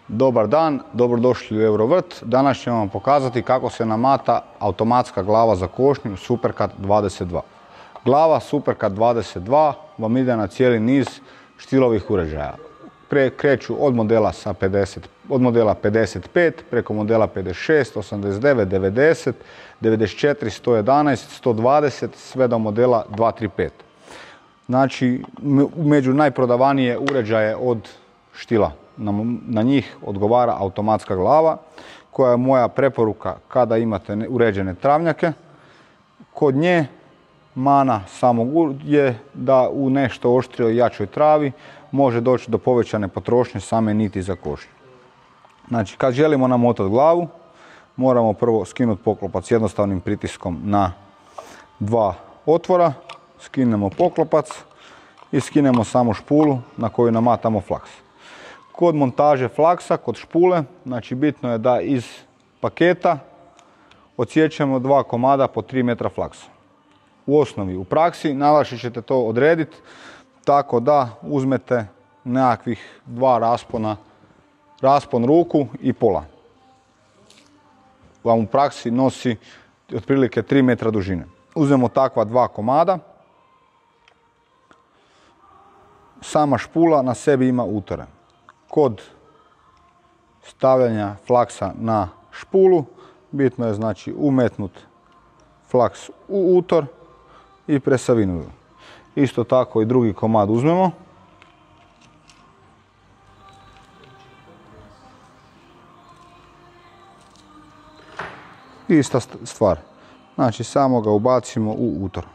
Dobar dan, dobrodošli u Eurovrt. Danas ćemo vam pokazati kako se namata automatska glava za košnju Supercut 22. Glava Supercut 22 vam ide na cijeli niz štilovih uređaja. Kreću od modela 55 preko modela 56, 89, 90, 94, 111, 120 sve do modela 235. Znači, među najprodavanije uređaje od štila. Na njih odgovara automatska glava, koja je moja preporuka kada imate uređene travnjake. Kod nje mana samog je da u nešto oštrijoj i jačoj travi može doći do povećane potrošnje same niti za košnju. Znači, kad želimo namotati glavu, moramo prvo skinuti poklopac jednostavnim pritiskom na dva otvora, skinemo poklopac i skinemo samo špulu na koju namatamo flaks. Kod montaže flaksa, kod špule, znači bitno je da iz paketa odsiječemo 2 komada po 3 metra flaksa. U osnovi, u praksi najlakše ćete to odrediti tako da uzmete nekakvih 2 raspona, raspon ruku i pola. Vam u praksi nosi otprilike 3 metra dužine. Uzmemo takva 2 komada. Sama špula na sebi ima utore. Kod stavljanja flaksa na špulu bitno je znači umetnut flaks u utor i presavinuti. Isto tako i drugi komad uzmemo. Ista stvar. Znači samo ga ubacimo u utor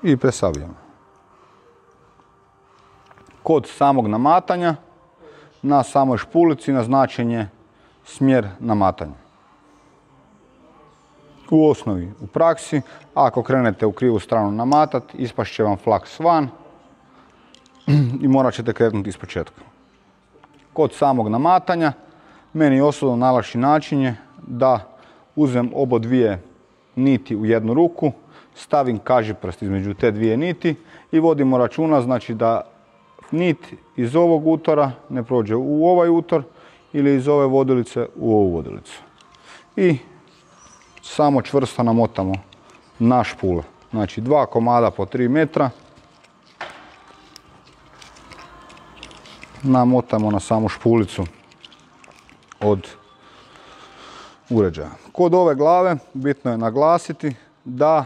i presavijemo. Kod samog namatanja na samoj špulici naznačen je smjer namatanja. U osnovi, u praksi, ako krenete u krivu stranu namatati, ispast će vam flaks van i morat ćete krenuti iz početka. Kod samog namatanja, meni osobno najlakši način je da uzmem obodvije niti u jednu ruku, stavim kažiprst između te dvije niti i vodimo računa znači da nit iz ovog utora ne prođe u ovaj utor ili iz ove vodilice u ovu vodilicu. I samo čvrsto namotamo na špule. Znači 2 komada po 3 metra. Namotamo na samu špulicu od uređaja. Kod ove glave bitno je naglasiti da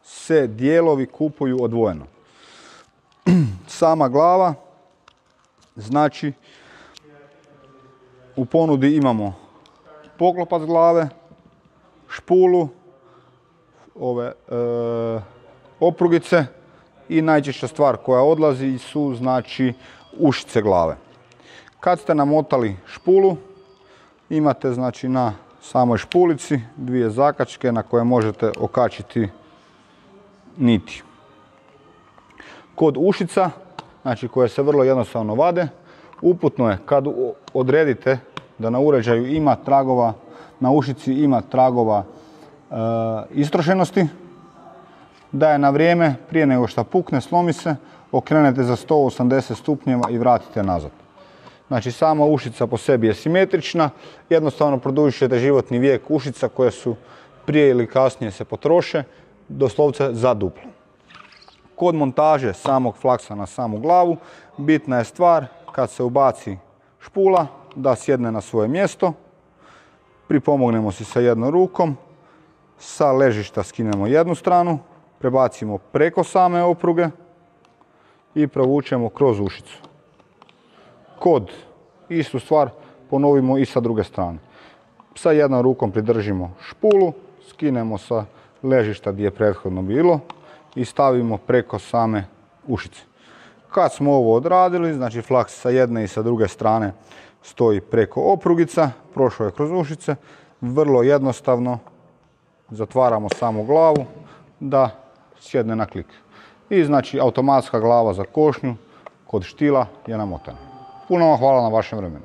se dijelovi kupuju odvojeno. Sama glava, znači u ponudi imamo poklopac glave, špulu, ove oprugice i najčešća stvar koja odlazi su znači ušice glave. Kad ste namotali špulu, imate znači na samoj špulici 2 zakačke na koje možete okačiti niti. Kod ušica, znači koje se vrlo jednostavno vade, uputno je kad odredite da na uređaju ima tragova, na ušici ima tragova istrošenosti, da je na vrijeme, prije nego što pukne, slomi se, okrenete za 180 stupnjeva i vratite nazad. Znači sama ušica po sebi je simetrična, jednostavno produžit ćete životni vijek ušica koje su prije ili kasnije se potroše, doslovce za duplo. Kod montaže samog flaksa na samu glavu, bitna je stvar kad se ubaci špula da sjedne na svoje mjesto, pripomognemo si sa jednom rukom, sa ležišta skinemo jednu stranu, prebacimo preko same opruge i provučemo kroz ušicu. Kod istu stvar ponovimo i sa druge strane. Sa jednom rukom pridržimo špulu, skinemo sa ležišta gdje je prethodno bilo i stavimo preko same ušice. Kad smo ovo odradili, znači flaks sa jedne i sa druge strane stoji preko oprugica, prošao je kroz ušice, vrlo jednostavno zatvaramo samu glavu da sjedne na klik. I znači automatska glava za košnju kod štila je namotana. Puno vam hvala na vašem vremenu.